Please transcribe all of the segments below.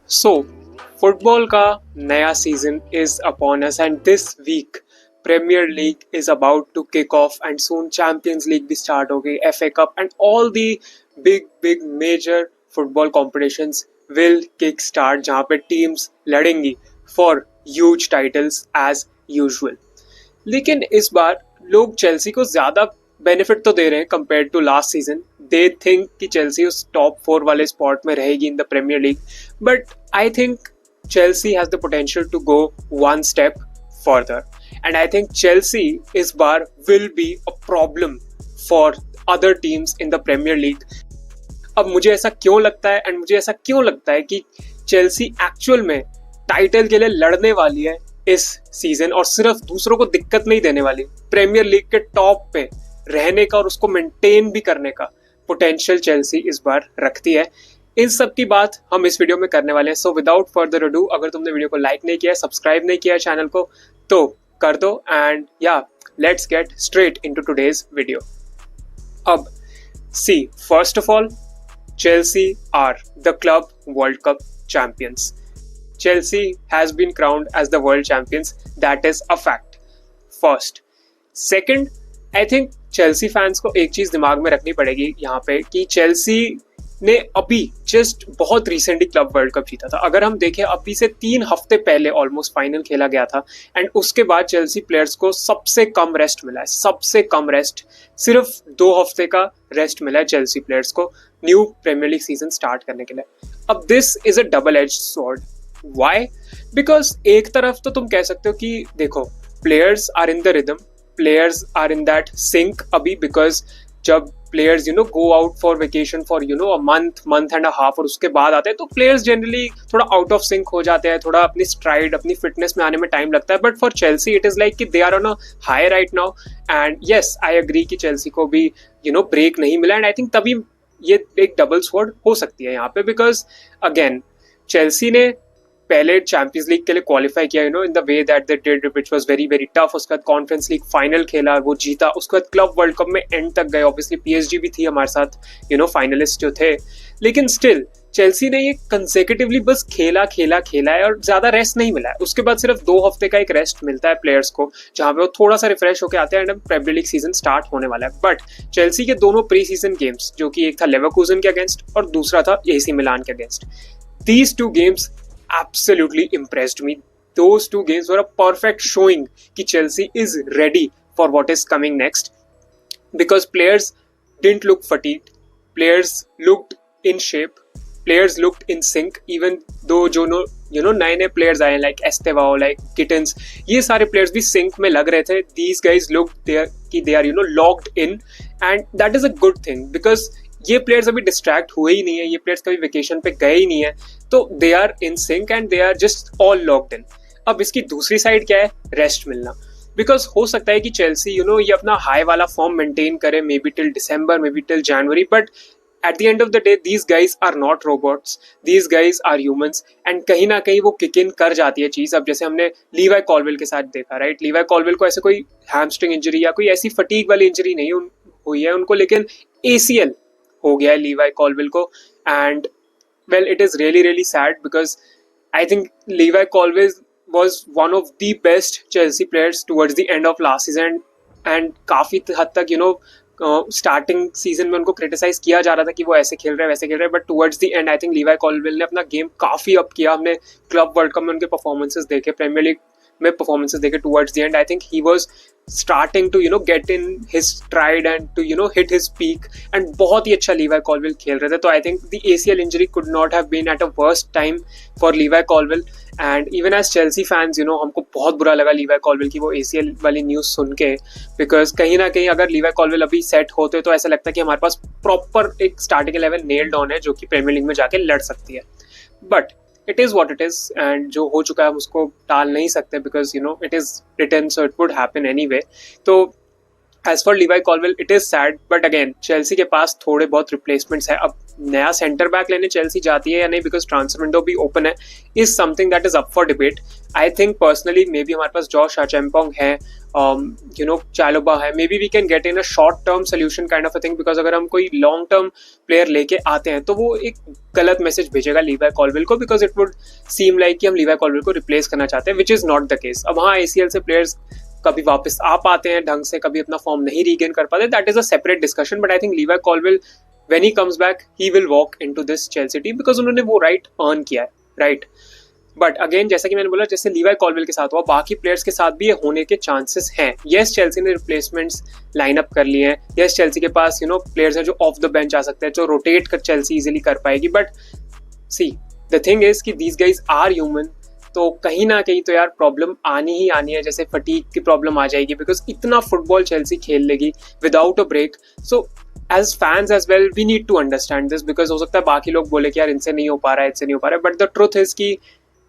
सो football का नया season is upon us and this week premier league is about to kick off and soon champions league भी start हो गई, FA cup and all the big major football competitions will kick start जहाँ पे teams लड़ेंगी for huge titles as usual. लेकिन इस बार लोग Chelsea को ज्यादा बेनिफिट तो दे रहे हैं compare to last season. They think कि चेल्सी उस टॉप 4 वाले स्पॉट में रहेगी in the premiere League, but I think Chelsea has the potential to go one step further and I think Chelsea इस बार will be a problem for other teams in the premiere League. अब मुझे ऐसा क्यों लगता है and मुझे ऐसा क्यों लगता है कि चेल्सी एक्चुअल में टाइटल के लिए लड़ने वाली है इस सीजन और सिर्फ दूसरों को दिक्कत नहीं देने वाली, प्रीमियर लीग के टॉप पे रहने का और उसको मेंटेन भी करने का पोटेंशियल चेल्सी इस बार रखती है। इन सब की बात हम इस वीडियो में करने वाले हैं। सो विदाउट फर्दर अडू, अगर तुमने वीडियो को लाइक नहीं किया, सब्सक्राइब नहीं किया चैनल को, तो कर दो एंड या let's get straight into today's video. अब see, first of all, Chelsea are the club World Cup champions. Chelsea has been crowned as the world champions. That is a fact. First. Second, I think Chelsea fans को एक चीज दिमाग में रखनी पड़ेगी यहाँ पे कि Chelsea ने अभी जस्ट बहुत रिसेंटली क्लब वर्ल्ड कप जीता था। अगर हम देखें अभी से 3 हफ्ते पहले ऑलमोस्ट फाइनल खेला गया था एंड उसके बाद चेल्सी प्लेयर्स को सबसे कम रेस्ट मिला है, सबसे कम रेस्ट, सिर्फ 2 हफ्ते का रेस्ट मिला है चेल्सी प्लेयर्स को new premier league season start करने के लिए। अब this is a double edge sword. Why? Because एक तरफ तो तुम कह सकते हो कि देखो, players are in the rhythm, players are in that sync अभी, बिकॉज जब players go out for vacation for a month and a half और उसके बाद आते हैं तो प्लेयर्स जनरली थोड़ा आउट ऑफ सिंक हो जाते हैं, थोड़ा अपनी स्ट्राइड, अपनी फिटनेस में आने में टाइम लगता है। But for Chelsea it is like कि they are on a high right now and yes, I agree कि चेल्सी को भी ब्रेक नहीं मिला एंड आई थिंक तभी ये एक डबल स्वॉर्ड हो सकती है यहाँ पे। बिकॉज अगेन चेल्सी ने पहले चैंपियंस लीग के लिए क्वालिफाई किया in the way that they did, which was very very tough. उसके बाद कॉन्फ्रेंस लीग फाइनल खेला, वो जीता। उसके बाद क्लब वर्ल्ड कप में एंड तक गए। ऑब्वियसली पीएसजी भी थी हमारे साथ, फाइनलिस्ट जो थे। लेकिन स्टिल चेल्सी ने ये कंसेक्यूटिवली बस खेला है और ज्यादा रेस्ट नहीं मिला है। उसके बाद सिर्फ 2 हफ्ते का एक रेस्ट मिलता है प्लेयर्स को जहां पे वो थोड़ा सा रिफ्रेश होकर आते हैं and premier league season start होने वाला है। बट चेल्सी के दोनों प्री सीजन गेम्स, जो कि एक था लेवरकूजन के अगेंस्ट और दूसरा था एसी मिलान के against, these 2 games absolutely impressed me. Those 2 games were a perfect showing कि Chelsea is ready for what is coming next, because players didn't look fatigued, players looked in shape, players looked in sync, even though जो नए players आए like एस्तेवाओ, like kittens, ये सारे players भी sink में लग रहे थे। These guys looked there कि they are locked in and that is a good thing, because ये प्लेयर्स अभी डिस्ट्रैक्ट हुए ही नहीं है, ये प्लेयर्स कभी वेकेशन पे गए ही नहीं है, तो they are in sync and they are just all locked in. अब इसकी दूसरी साइड क्या है? रेस्ट मिलना। बिकॉज हो सकता है कि चेल्सी ये अपना हाई वाला फॉर्म मेंटेन करे maybe till December, maybe till January, but at the end of the day these guys are not robots, these guys are humans and कहीं ना कहीं वो किक इन कर जाती है चीज। अब जैसे हमने लीवाई कॉलवेल के साथ देखा, राइट? लीवाई कॉलवेल को ऐसे कोई हैमस्ट्रिंग इंजरी या कोई ऐसी फटीग वाली इंजरी नहीं हुई है उनको, लेकिन एसीएल हो गया है लीवाई कॉलवेल को and well, it is really sad because I think Levi Colwill was one of the best Chelsea players towards the end of last season and काफी हद तक स्टार्टिंग सीजन में उनको क्रिटिसाइज किया जा रहा था कि वो ऐसे खेल रहे हैं वैसे खेल रहे हैं, but towards the and I think लीवाई Colwell ने अपना गेम काफी अप किया। हमने क्लब वर्ल्ड कप में उनके परफॉर्मेंसेस देखे, प्रीमियर लीग में परफॉर्मेंसेस देखे towards the and. I think he was starting to get in his stride and to hit his peak and बहुत ही अच्छा लीवाई कॉलवेल खेल रहे थे। तो I think the ACL injury could not have been at a worst time for Levi Colwill and even as Chelsea fans हमको बहुत बुरा लगा लीवाई कॉलवेल की वो ACL वाली न्यूज़ सुन के, बिकॉज कहीं ना कहीं अगर लीवाई कॉलवेल अभी सेट होते तो ऐसा लगता है कि हमारे पास प्रॉपर एक स्टार्टिंग 11 नेल्ड ऑन है जो कि प्रीमियर लीग में जाके लड़ सकती है। But it is what it is and जो हो चुका है हम उसको टाल नहीं सकते, because it is written, so it would happen anyway. तो as for Levi Colwill it is sad, but again Chelsea के पास थोड़े बहुत रिप्लेसमेंट्स है. अब नया सेंटर बैक लेने चेल्सी जाती है या नहीं, बिकॉज ट्रांसफर विंडो भी ओपन है, is something that is up for debate. I think personally maybe हमारे पास जॉश अचेम्पोंग है, चालोबा है, maybe we can get in a short term solution kind of a thing, because अगर हम कोई long term player लेके आते हैं तो वो एक गलत मैसेज भेजेगा लीवाई कॉलवेल को, because it would seem like कि हम लीवाई कॉलवेल को रिप्लेस करना चाहते हैं, which is not the case. अब हाँ, ACL से प्लेयर्स कभी वापस आ पाते हैं ढंग से, कभी अपना फॉर्म नहीं रीगेन कर पाते, that is a separate discussion. But I think लीवाई Colwell when he comes back he will walk into this Chelsea team, because उन्होंने वो राइट अर्न किया है, राइट. बट अगेन जैसा कि मैंने बोला, जैसे लीवाई कॉलवेल के साथ हुआ, बाकी प्लेयर्स के साथ भी ये होने के चांसेस हैं. येस, चेल्सी ने रिप्लेसमेंट्स लाइन अप कर लिए हैं. येस, चेल्सी के पास प्लेयर्स हैं जो ऑफ द बेंच आ सकते हैं, जो रोटेट कर चेल्सी इजीली कर पाएगी. But see the thing is कि दीज गाइज आर ह्यूमन, तो कहीं ना कहीं तो यार प्रॉब्लम आनी ही आनी है. जैसे फटीग की प्रॉब्लम आ जाएगी, बिकॉज इतना फुटबॉल चेल्सी खेल लेगी without a break. So as fans as well we need to understand this, because हो सकता है बाकी लोग बोले कि यार इनसे नहीं हो पा रहा है, इनसे नहीं हो पा रहा है. बट द ट्रुथ इज कि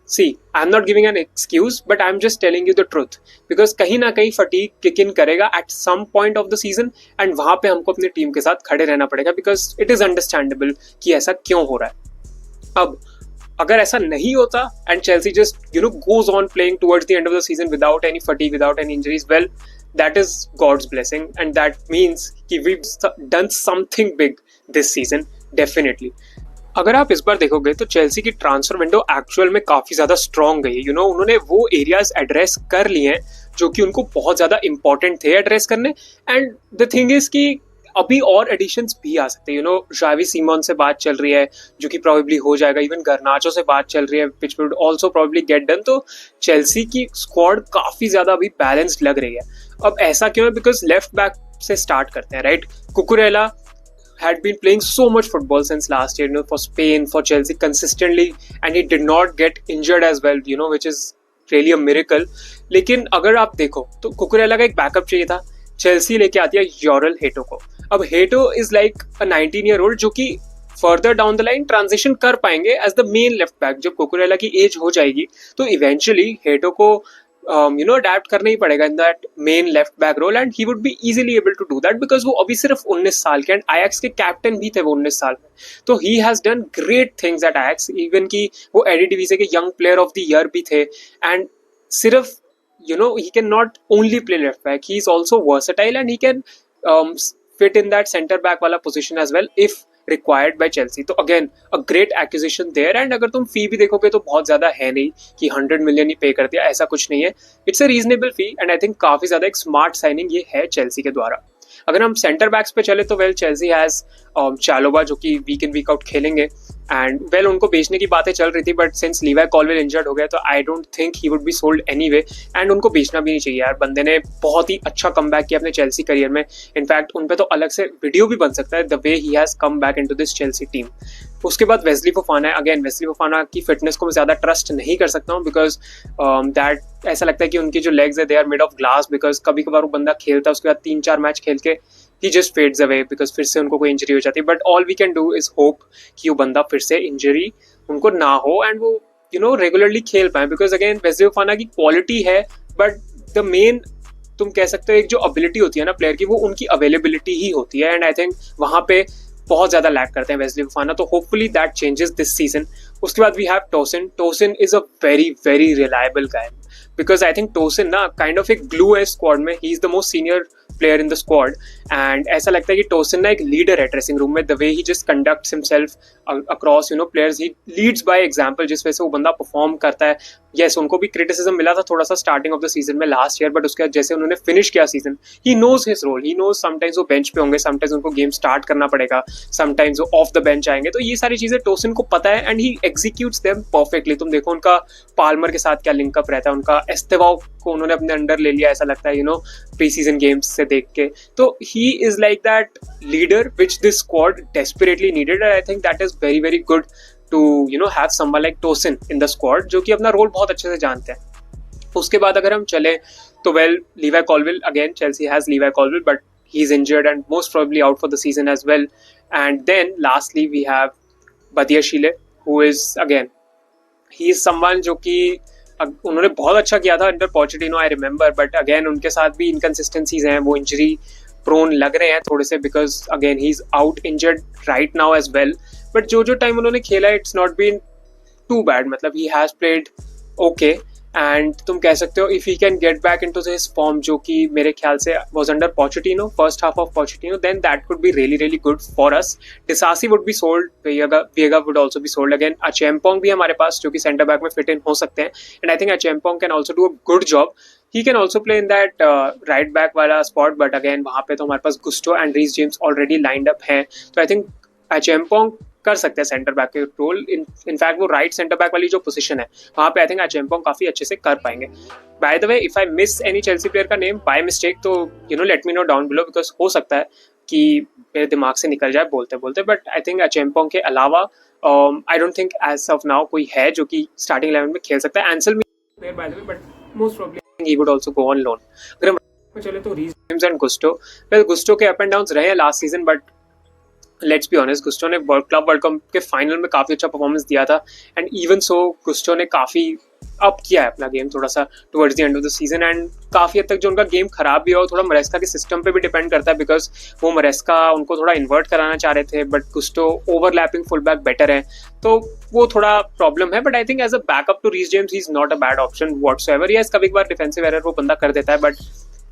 see, I'm not giving an excuse, but I'm just telling you the truth, because कहीं ना कहीं fatigue kick in करेगा at some point of the season, and वहाँ पे हमको अपनी टीम के साथ खड़े रहना पड़ेगा, because it is understandable कि ऐसा क्यों हो रहा है. अब अगर ऐसा नहीं होता and Chelsea just goes on playing towards the end of the season without any fatigue, without any injuries, well, that is God's blessing, and that means कि we've done something big this season, definitely. अगर आप इस बार देखोगे तो Chelsea की transfer window actual में काफी ज्यादा स्ट्रॉन्ग गई है. उन्होंने वो एरियाज एड्रेस कर लिए हैं जो कि उनको बहुत ज्यादा इंपॉर्टेंट थे एड्रेस करने. एंड द थिंग इज कि अभी और एडिशंस भी आ सकते हैं. जावी सीमोन से बात चल रही है जो कि प्रोबेबली हो जाएगा. इवन गर्नाचो से बात चल रही है which would also probably get done. तो चेल्सी की स्क्वाड काफी ज्यादा अभी बैलेंस्ड लग रही है. अब ऐसा क्यों है? बिकॉज लेफ्ट बैक से स्टार्ट करते हैं, right. Cucurella had been playing so much football since last year, for Spain, for Chelsea consistently, and he did not get injured as well, which is really a miracle. लेकिन अगर आप देखो तो Cucurella का एक backup चाहिए था. Chelsea लेके आती है योरेल हेटो को. अब हेटो इज लाइक अ 19-year-old जो कि further down the line transition कर पाएंगे as the main left back. जब कुकुरेला की एज हो जाएगी तो इवेंचुअली हेटो को अडेप्ट करना ही पड़ेगा in that main left back role, and he would be easily able to do that, because वो अभी सिर्फ 19 साल के, एंड आयैक्स के कैप्टन भी थे वो 19 साल में. तो he has done great things at Ajax, even कि वो एडिडिवीजे के young player of the year भी थे. एंड सिर्फ he can not only play left back, he is also versatile, and he can fit in that center back वाला position as well if required by Chelsea. तो again a great acquisition there. and अगर तुम फी भी देखोगे तो बहुत ज्यादा है नहीं कि 100 million ही पे कर दिया, ऐसा कुछ नहीं है. It's a reasonable fee, and I think काफी ज्यादा एक स्मार्ट साइनिंग ये है चेल्सी के द्वारा. अगर हम सेंटर बैक्स पे चले तो वेल चेल्सी हैज चालोबा जो कि वीक इन वीक आउट खेलेंगे, एंड वेल उनको बेचने की बातें चल रही थी, बट सिंस लीवाई कॉलवेल इंजर्ड हो गया तो आई don't think he would be sold anyway, and उनको बेचना भी नहीं चाहिए यार. बंदे ने बहुत ही अच्छा कमबैक किया अपने चेल्सी करियर में. इनफैक्ट उन पे तो अलग से वीडियो भी बन सकता है the way he has come back into this Chelsea team. उसके बाद वेस्ली फोफाना है. अगेन वेस्ली फोफाना की फिटनेस को मैं ज्यादा ट्रस्ट नहीं कर सकता हूँ, बिकॉज दैट ऐसा लगता है कि उनकी जो लेग्स है they are made of glass, because कभी कभार वो बंदा खेलता है उसके बाद 3-4 मैच खेल के he just fades away because फिर से उनको कोई इंजरी हो जाती है. But all we can do is hope कि वो बंदा फिर से इंजरी उनको ना हो एंड वो रेगुलरली खेल पाए, बिकॉज अगेन वेस्ली फोफाना की क्वालिटी है, बट द मेन तुम कह सकते हो एक जो एबिलिटी होती है ना प्लेयर की, वो उनकी अवेलेबिलिटी ही होती है. एंड आई थिंक वहाँ पे बहुत ज्यादा लैक करते हैं वेस्ली फोफाना. तो hopefully that changes this season. उसके बाद we have Tosin. Tosin is a very very reliable guy, because I think Tosin ना काइंड ऑफ एक ग्लू है स्क्वाड में. He is the most senior player in the squad, and ऐसा लगता है कि टोसिन ना एक लीडर है ड्रेसिंग रूम में. The way he just conducts himself across players, he leads by example, जिस वजह से वो बंदा परफॉर्म करता है. यस, उनको भी क्रिटिसिज्म मिला था थोड़ा सा स्टार्टिंग ऑफ द सीजन में लास्ट ईयर, बट उसके बाद जैसे उन्होंने फिनिश किया season, he knows his role. He knows sometimes वो बेंच पे होंगे, समटाइम्स उनको गेम स्टार्ट करना पड़ेगा, समटाइम्स वो ऑफ द बेंच आएंगे. तो ये सारी चीजें टोसिन को पता है, and he executes them perfectly. तुम देखो उनका पाल्मर के साथ क्या लिंकअप रहता है, उनका एस्तेवाओ को उन्होंने अपने अंडर ले लिया, ऐसा लगता है प्री सीजन गेम्स से देख के. तो he is like that leader which this squad desperately needed, and I think that is very very good to have someone like Tosin in the squad जो कि अपना रोल बहुत अच्छे से जानते हैं. उसके बाद अगर हम चले तो well लीवाई Colwell, again Chelsea has लीवाई Colwell, but he is injured and most probably out for the season as well. And then lastly we have Badiashile, who is again he is someone जो कि उन्होंने बहुत अच्छा किया था under Pochettino, I remember, but again उनके साथ भी इनकन्सिस्टेंसीज हैं. वो इंजरी प्रोन लग रहे हैं थोड़े से, because again he is out injured right now as well. But जो टाइम उन्होंने खेला it's not been too bad, मतलब he has played okay. And तुम कह सकते हो if he can get back into his form, जो कि मेरे ख्याल से was under Pochettino, first half of Pochettino, then that could be really really good for us. Disasi would be sold, Veiga would also be sold. Again Acheampong भी हमारे पास जो कि सेंटर बैक में फिट इन हो सकते हैं, and I think Acheampong can also do a good job. He can also play in that right back वाला spot, but again वहाँ पे तो हमारे पास Gusto and Reece James already lined up हैं, तो आई थिंक अचेम्पोंग कर सकते हैं सेंटर बैक के रोल. इनफैक्ट वो राइट सेंटर बैक वाली जो पोजीशन है वहाँ पे आई थिंक अचेम्पोंग काफी अच्छे से कर पाएंगे. Bye the way, if I miss any Chelsea player का नेम बाय मिस्टेक, तो let me know down below, because हो सकता है कि मेरे दिमाग से निकल जाए बोलते बोलते. बट आई थिंक अचेम्पोंग के अलावा I don't think as of now कोई है जो कि स्टार्टिंग 11 में खेल सकता है. एंसेल player by the way, but most probably he would also go on loan. अगर हम चले तो Reece James and Gusto, well Gusto के अप एंड डाउन्स रहे last season, but let's be honest Gusto ने क्लब वर्ल्ड कप के final में काफी अच्छा परफॉर्मेंस दिया था, एंड इवन सो गुस्टो ने काफी अप किया है अपना गेम थोड़ा सा towards the end of the season. And काफी हद तक जो उनका गेम खराब भी हुआ थोड़ा मरेस्का के सिस्टम पे भी डिपेंड करता है, बिकॉज वो मरेस्का उनको थोड़ा इन्वर्ट कराना चाह रहे थे, but Gusto overlapping full back better है, तो वो थोड़ा प्रॉब्लम है. But I think as a backup to Reece James he is not a bad option whatsoever. Yes, कभी बार डिफेंसिव एरर वो बंदा कर देता है, but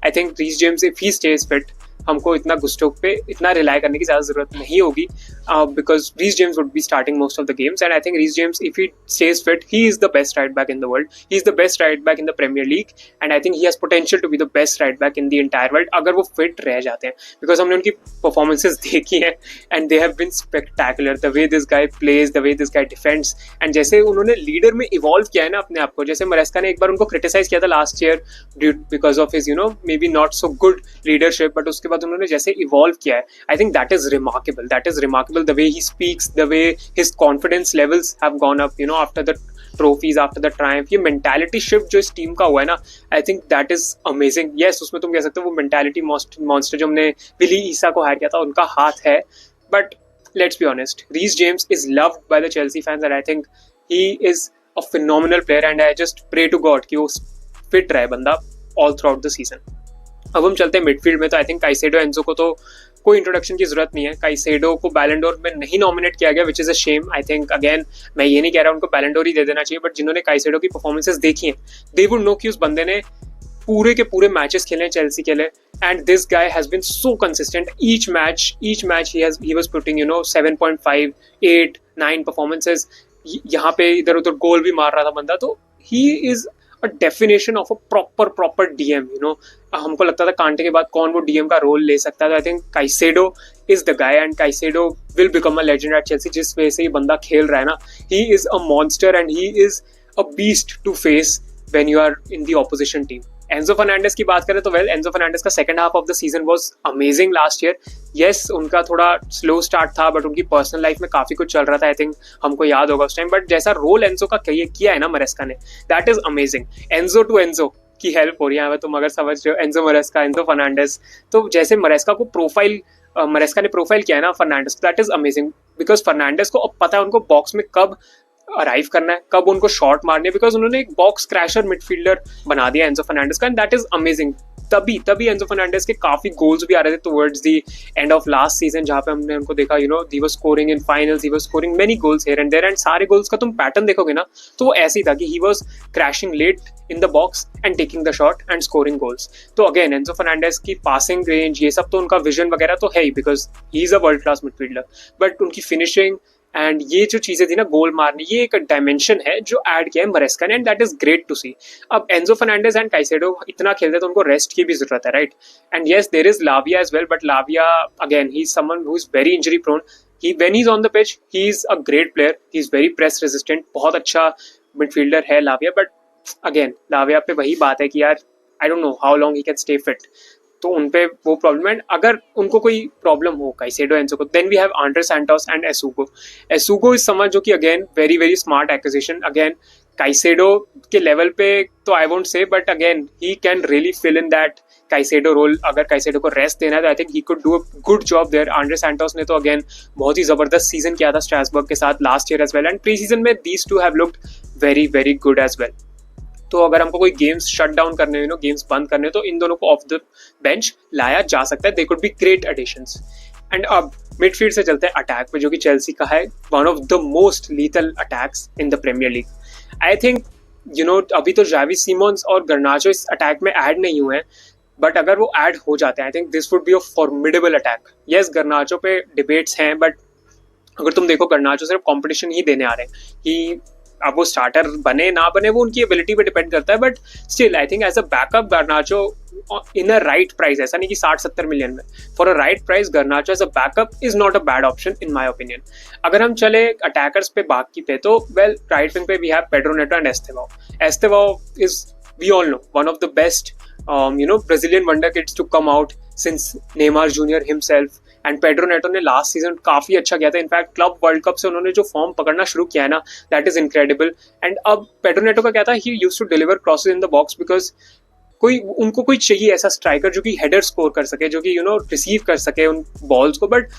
I think Reece James if he stays fit हमको इतना गुस्टो पे इतना रिलाई करने की ज़्यादा जरूरत नहीं होगी, because Reece James would be starting most of the games. And I think Reece James if he stays fit he is the best right back in the world, he is the best right back in the premiere league, and I think he has potential to be the best right back in the entire world अगर वो fit रह जाते हैं, because हमने उनकी performances देखी हैं and they have been spectacular. The way this guy plays, the way this guy defends, and जैसे उन्होंने लीडर में इवॉल्व किया है ना अपने आप को. जैसे मरेस्का ने एक बार उनको क्रिटिसाइज किया था last year because of his may be not so good leadership, but उसके बाद उन्होंने जैसे इवॉल्व किया है, I think that is remarkable. The way he speaks, the way his confidence levels have gone up after the trophies, after the Triumph. ये mentality shift जो इस team का हुआ है ना, आई think that is amazing. Yes, उसमें तुम कह सकते हो वो मेंटालिटी मॉन्स्टर जो हमने विली ईसा को हायर किया था उनका हाथ है, but let's be honest, Reece James is loved by the Chelsea fans and I think he is a phenomenal player and I just pray to God कि वो फिट रहे बंदा all throughout the season. अब हम चलते हैं midfield में, तो आई थिंक काइसेडो एंजो को तो कोई इंट्रोडक्शन की जरूरत नहीं है. काइसेडो को बैलन डोर में नहीं नॉमिनेट किया गया, which is a shame. I think again मैं ये नहीं कह रहा उनको बैलन डोर ही दे देना चाहिए, बट जिन्होंने काइसेडो की परफॉर्मेंसेस देखी हैं दे वुड नो कि उस बंदे ने पूरे के पूरे मैचेस खेले चेल्सी के लिए, and this guy has been so consistent. Each match he was putting 7.5, 8, 9 performances. यहाँ पे इधर उधर गोल भी मार रहा था बंदा, तो he is a definition of a proper DM. हमको लगता था कांटे के बाद कौन वो डीएम का रोल ले सकता है, तो I think Caicedo is the guy and Caicedo will become a legend at Chelsea. जिस वजह से ये बंदा खेल रहा है ना, he is a monster and he is a beast to face when you are in the opposition team. Enzo Fernandez की बात करें तो वेल, एंजो फर्नांडिस का second half of the season was amazing last year. Yes, उनका थोड़ा slow start था, but उनकी personal life में काफी कुछ चल रहा था, आई थिंक हमको याद होगा उस टाइम. बट जैसा रोल एंजो का किया है ना मरेस्का ने, that is amazing. Enzo to Enzo की हेल्प हो रही है तुम अगर समझ रहे हो, एंजो मरेस्का, एंजो फर्नांडिस. तो जैसे मरेस्का ने प्रोफाइल किया है ना Fernandez, that is amazing, because Fernandez को अब पता है उनको बॉक्स में कब अराइव करना है, कब उनको शॉट मारने है, बिकॉज उन्होंने एक बॉक्स क्रैशर मिडफील्डर बना दिया एंजो फर्नांडिस का, एंड दैट इज अमेजिंग. तभी एंजो फर्नांडिस के काफी गोल्स भी आ रहे थे towards the end of last season, जहाँ पे हमने उनको देखा he was scoring in finals, he was scoring many goals here and there, and सारे गोल्स का तुम पैटर्न देखोगे ना तो वो ऐसे ही था कि he was crashing late in the box and taking the shot and scoring goals. तो अगेन एंजो फर्नांडिस की पासिंग रेंज ये सब तो उनका विजन वगैरह तो है ही, because he is a world class midfielder, but उनकी फिनिशिंग एंड ये जो चीजें थी ना गोल मारने, ये एक डायमेंशन है जो ऐड किया है मरेस्का ने, and that is great to see. अब एंजो फर्नांडिस एंड काइसेडो इतना खेलते तो उनको रेस्ट की भी जरूरत है, right? And yes, there is Lavia as well, but Lavia again he is someone who is very injury prone. when he's on the pitch, he's a great player. He's very press resistant. बहुत अच्छा midfielder है लाविया, but again लाविया पे वही बात है कि यार I don't know how long he can stay fit. तो उन पे वो प्रॉब्लम है. अगर उनको कोई प्रॉब्लम हो काइसेडो एंजो को, then we have Andre Santos and Essugo is someone जो कि again very very smart acquisition. Again Caicedo के लेवल पे तो I won't say, but again he can really fill in that Caicedo role. अगर Caicedo को rest देना है तो I think he could do a good job there. Andre Santos ने तो अगेन बहुत ही जबरदस्त सीजन किया था स्ट्रासबर्ग के साथ last year as well, and pre season में these two have looked very very good as well. तो अगर हमको कोई गेम्स शट डाउन करने हो, गेम्स बंद करने हो, तो इन दोनों को ऑफ द बेंच लाया जा सकता है. They could be great additions. And अब मिडफील्ड से चलते हैं अटैक पे, जो कि चेल्सी का है one of the most lethal attacks in the premiere league. I think अभी तो जावी सिमोन्स और गर्नाचो इस अटैक में ऐड नहीं हुए हैं, बट अगर वो ऐड हो जाते हैं, I think this would be a formidable attack. Yes, गर्नाचो पे डिबेट्स हैं, बट अगर तुम देखो गर्नाचो सिर्फ कंपटीशन ही देने आ रहे हैं कि अब वो स्टार्टर बने ना बने वो उनकी एबिलिटी पे डिपेंड करता है, but still I think as a backup Garnacho in a right price, ऐसा नहीं कि 60-70 मिलियन में, for a right price Garnacho as a backup is not a bad option in my opinion. अगर हम चले अटैकर्स पे बाकी पे, तो वेल राइट विंग पे we have Pedro Neto and Estevao. Estevao is, we all know, one of the best Brazilian wonder kids to come out since Neymar Jr. himself. And Pedro Neto ने last season काफी अच्छा किया था. In fact club world cup से उन्होंने जो form पकड़ना शुरू किया है ना, दैट इज इनक्रेडिबल. एंड अब पेड्रो नेटो का क्या था, he used to deliver crosses in the box, because उनको कोई चाहिए ऐसा स्ट्राइकर जो कि हेडर स्कोर कर सके, जो कि रिसीव कर सके उन बॉल्स को. But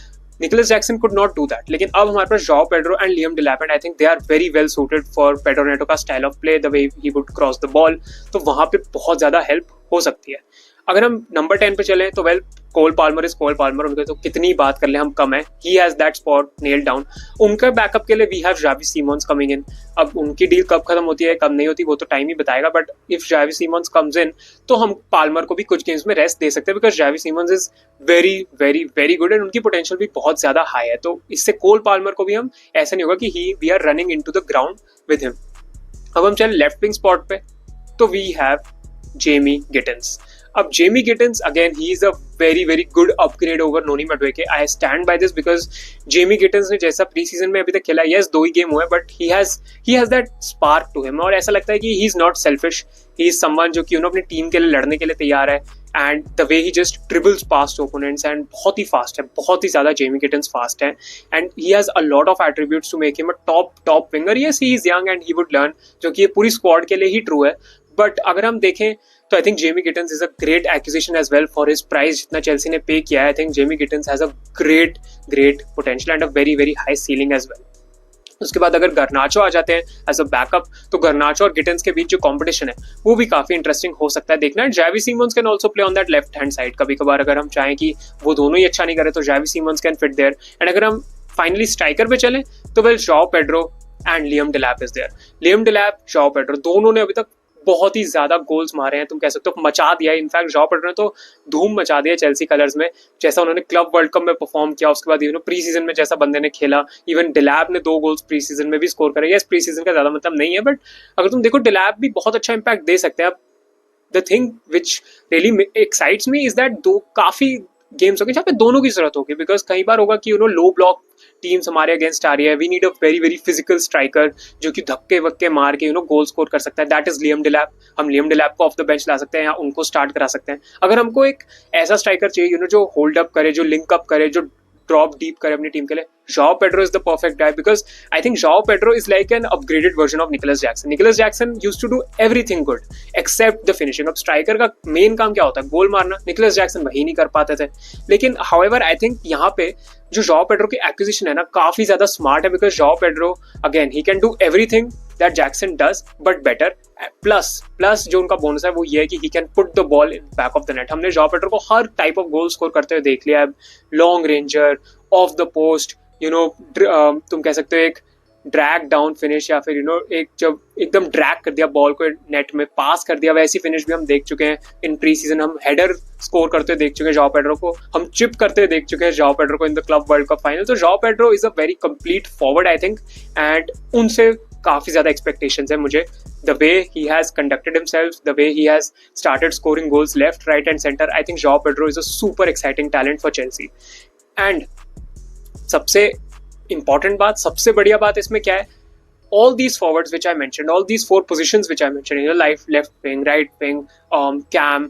Nicholas Jackson could not do that. लेकिन अब हमारे पास Joao Pedro and Liam Delap, and I think they are very well suited for Pedro Neto का style of play, the way he would cross the ball. तो वहां पे बहुत ज्यादा हेल्प हो सकती है. अगर हम नंबर 10 पे चले तो well Cole Palmer is Cole Palmer, उनके तो कितनी बात कर ले हम कम है. He has that spot nailed down. उनका बैकअप के लिए we have Xavi Simons coming in. अब उनकी डील कब खत्म होती है कब नहीं होती वो तो टाइम ही बताएगा, but if Xavi Simons comes in तो हम पाल्मर को भी कुछ गेम्स में रेस्ट दे सकते हैं, because Xavi Simons is very very very good and उनकी पोटेंशियल भी बहुत ज्यादा हाई है. तो इससे कोल पाल्मर को भी हम ऐसा नहीं होगा कि we are running into the ground with him. अब हम चले लेफ्ट विंग स्पॉट पे, तो वी हैव जेमी गिटन्स. अब Jamie Gittens again he is a very very good upgrade over Noni Madueke. I stand by this because Jamie Gittens ने जैसा pre season में अभी तक खेला, यस 2 ही गेम हुए, but he has that spark to him. और ऐसा लगता है कि he is not selfish, he is someone जो कि अपनी टीम के लिए लड़ने के लिए तैयार है. And the way he just dribbles past opponents, and बहुत ही फास्ट है, बहुत ही ज्यादा जेमी गिटन्स फास्ट है. And he has a lot of attributes to make him a top winger. Yes, he is young and he would learn, जो कि ये पूरी स्क्वाड के लिए ही ट्रू है. बट अगर हम देखें तो I think Jamie Gittens is a great acquisition as well for his price जितना चेल्सी ने पे किया है. I think Jamie Gittens has a great potential and a very very high ceiling as well. उसके बाद अगर गर्नाचो आ जाते हैं as a backup, तो गर्नाचो और गिटन्स के बीच जो कंपटीशन है वो भी काफी इंटरेस्टिंग हो सकता है देखना. Xavi Simons can also play on that left hand side. कभी कभार अगर हम चाहें कि वो दोनों ही अच्छा नहीं करे तो Xavi Simons can fit there. And अगर हम फाइनली स्ट्राइकर पे चले तो well Joao Pedro and Liam Delap is there. Liam Delap, Joao Pedro, दोनों ने अभी तक बहुत ही ज्यादा गोल्स मारे हैं, तुम कह सकते हो मचा दिया है. इनफैक्ट जॉ पेड्रो ने तो धूम मचा दिया चेल्सी कलर्स में, जैसा उन्होंने क्लब वर्ल्ड कप में परफॉर्म किया. उसके बाद प्री सीजन में जैसा बंदे ने खेला, इवन डेलैप ने 2 गोल्स प्री सीजन में भी स्कोर करे. यस, प्री सीजन का ज्यादा मतलब नहीं है, बट अगर तुम देखो डेलैप भी बहुत अच्छा इंपैक्ट दे सकते हैं. अब the thing which really excites me is that काफी गेम्स होंगे जहाँ पे दोनों की जरूरत होगी, बिकॉज कई बार होगा कि लो ब्लॉक टीम्स हमारे अगेंस्ट आ रही है, we need a very very physical striker जो कि धक्के वक्के मार के गोल स्कोर कर सकता है. That is Liam Delap. हम लियम डेलैप को ऑफ द बेंच ला सकते हैं या उनको स्टार्ट करा सकते हैं. अगर हमको एक ऐसा स्ट्राइकर चाहिए जो होल्ड अप करे, जो लिंक अप करे, जो ड्रॉप डीप करे अपनी टीम के लिए, João Pedro is the perfect guy because I think João Pedro is like an upgraded version of Nicholas Jackson. Nicholas Jackson used to do everything good except the finishing. अब striker का main काम क्या होता है? गोल मारना. Nicholas Jackson वही नहीं कर पाते थे. लेकिन however I think यहाँ पे जो João Pedro की एक्विजिशन है ना काफी ज्यादा स्मार्ट है, because João Pedro again he can do everything that Jackson does but better. Plus जो उनका बोनस है वो ये है कि he can put the ball in back of the net. हमने João Pedro को हर टाइप ऑफ गोल स्कोर करते हुए देख लिया है. Long ranger, of the post, तुम कह सकते हो एक ड्रैग डाउन फिनिश, या फिर एक जब एकदम ड्रैग कर दिया बॉल को नेट में पास कर दिया, वैसी फिनिश भी हम देख चुके हैं इन प्री सीजन. हम हेडर स्कोर करते हुए देख चुके हैं जॉ पेड्रो को, हम चिप करते हुए देख चुके हैं जॉ पेड्रो को in the Club world Cup final. तो Joao Pedro is a very complete forward I think, and उनसे काफी ज्यादा एक्सपेक्टेशंस है मुझे. The way he has conducted himself, the way he has started scoring goals left right and centre, I think Joao Pedro is a super exciting talent for Chelsea. And सबसे important बात, सबसे बढ़िया बात इसमें क्या है, all these forwards which I mentioned, all these 4 positions which I mentioned, left wing, right wing, cam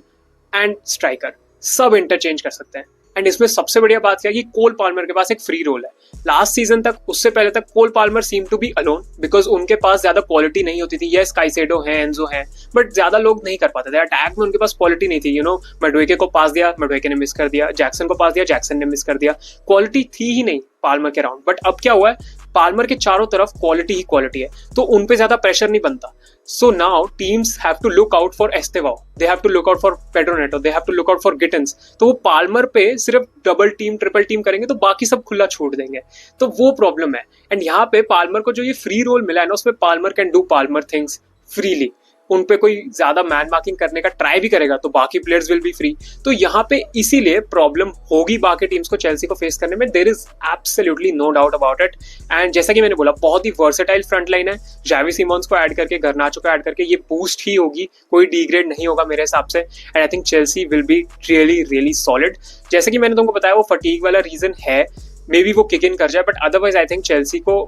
and striker, सब interchange कर सकते हैं. एंड इसमें सबसे बढ़िया बात क्या है कि कोल पाल्मर के पास एक फ्री रोल है. लास्ट सीजन तक, उससे पहले तक Cole Palmer seem to be alone because उनके पास ज्यादा क्वालिटी नहीं होती थी. यस, काइसेडो है, एंजो है, बट ज्यादा लोग नहीं कर पाते थे. अटैक में उनके पास क्वालिटी नहीं थी. मडुएके को पास दिया, मडुएके ने मिस कर दिया. जैक्सन को पास दिया, जैक्सन ने मिस कर दिया. क्वालिटी थी ही नहीं पाल्मर के राउंड. बट अब क्या हुआ है, पाल्मर के चारों तरफ क्वालिटी ही क्वालिटी है, तो उन पे ज्यादा प्रेशर नहीं बनता. So now teams have to look out for Estevao, they have to look out for Pedro Neto, they have to look out for Gittins. तो वो पाल्मर पे सिर्फ डबल टीम ट्रिपल टीम करेंगे तो बाकी सब खुला छोड़ देंगे, तो वो प्रॉब्लम है. एंड यहाँ पे पाल्मर को जो ये फ्री रोल मिला है ना, उसमें Palmer can do Palmer things freely. उन पे कोई ज्यादा मैन मार्किंग करने का ट्राई भी करेगा तो बाकी प्लेयर्स विल बी फ्री. तो यहाँ पे इसीलिए प्रॉब्लम होगी बाकी टीम्स को चेल्सी को फेस करने में. There is absolutely no doubt about it. And जैसा कि मैंने बोला, बहुत ही वर्सेटाइल फ्रंट लाइन है. जावी सिमोन्स को ऐड करके, गर्नाचो को ऐड करके ये बूस्ट ही होगी, कोई डिग्रेड नहीं होगा मेरे हिसाब से. And I think Chelsea will be really really solid. जैसे कि मैंने तुमको बताया, वो फटीग वाला रीजन है, मे बी वो किक इन कर जाए, but otherwise I think Chelsea को,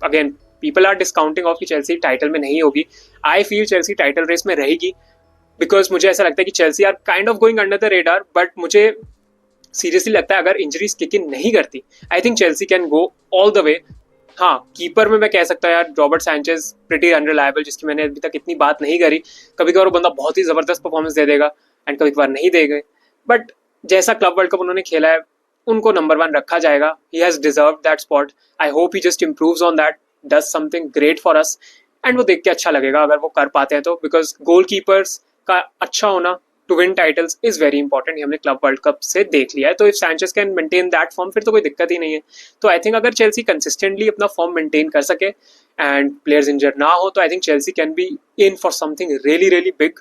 again people are discounting off कि चेल्सी टाइटल में नहीं होगी. I feel Chelsea title race में रहेगी, बिकॉज मुझे ऐसा लगता है कि Chelsea are kind of going under the radar. But मुझे सीरियसली लगता है अगर इंजरीज किक इन नहीं करती, I think Chelsea can go all the way. हाँ, कीपर में मैं कह सकता हूँ यार, रॉबर्ट सैंचेज प्रिटी अनरिलायबल, जिसकी मैंने अभी तक इतनी बात नहीं करी. कभी कभार वो बंदा बहुत ही जबरदस्त परफॉर्मेंस दे देगा एंड कभी कभार नहीं देगा, बट जैसा क्लब वर्ल्ड कप उन्होंने खेला है, उनको नंबर 1 रखा जाएगा. He has deserve that spot. I hope he just improves on that, does something great for us, and वो देख के अच्छा लगेगा अगर वो कर पाते हैं तो. बिकॉज गोल कीपर्स का अच्छा होना to win titles is very important. हमने क्लब वर्ल्ड कप से देख लिया है. तो if Sanchez can maintain that form, फिर तो कोई दिक्कत ही नहीं है. तो आई थिंक अगर चेल्सी कंसिस्टेंटली अपना फॉर्म मेंटेन कर सके एंड प्लेयर्स इंजर ना हो, तो I think Chelsea can be in for something really really big.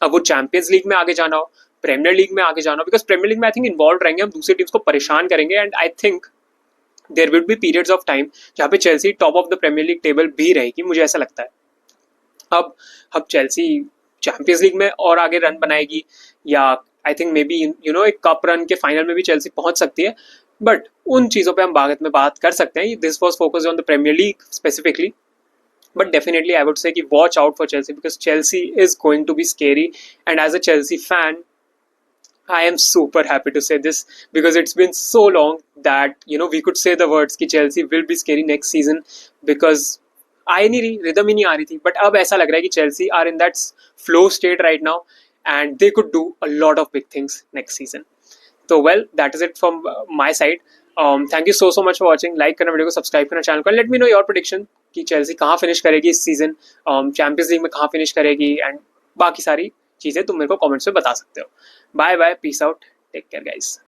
अब वो चैंपियंस लीग में आगे जाना हो, प्रीमियर लीग में आगे जाना हो, बिकॉज प्रीमियर लीग में आई थिंक इन्वॉल्व रहेंगे, हम दूसरी टीम्स को परेशान करेंगे. And I think there will be periods of time जहाँ पे Chelsea top of the premiere League table भी रहेगी, मुझे ऐसा लगता है. अब चेल्सी चैंपियंस लीग में और आगे रन बनाएगी, या आई थिंक मे बी एक कप रन के फाइनल में भी चेल्सी पहुंच सकती है. बट उन चीज़ों पे हम बाद में बात कर सकते हैं. This was focused on the premiere League specifically. But definitely I would say कि watch out for Chelsea, because Chelsea is going to be scary. And as a Chelsea fan, I am super happy to say this, because it's been so long that we could say the words कि Chelsea will be scary next season, because आई नहीं रही, rhythm ही नहीं आ रही थी. But अब ऐसा लग रहा है कि Chelsea are in that flow state right now and they could do a lot of big things next season. तो well, that is it from my side. Thank you so much for watching. Like करना video को, subscribe करना channel को. Let me know your prediction कि Chelsea कहाँ finish करेगी इस season, champions league में कहाँ फिनिश करेगी, एंड बाकी सारी चीज़ें तुम मेरे को कमेंट्स में बता सकते हो. Bye bye, peace out, take care guys.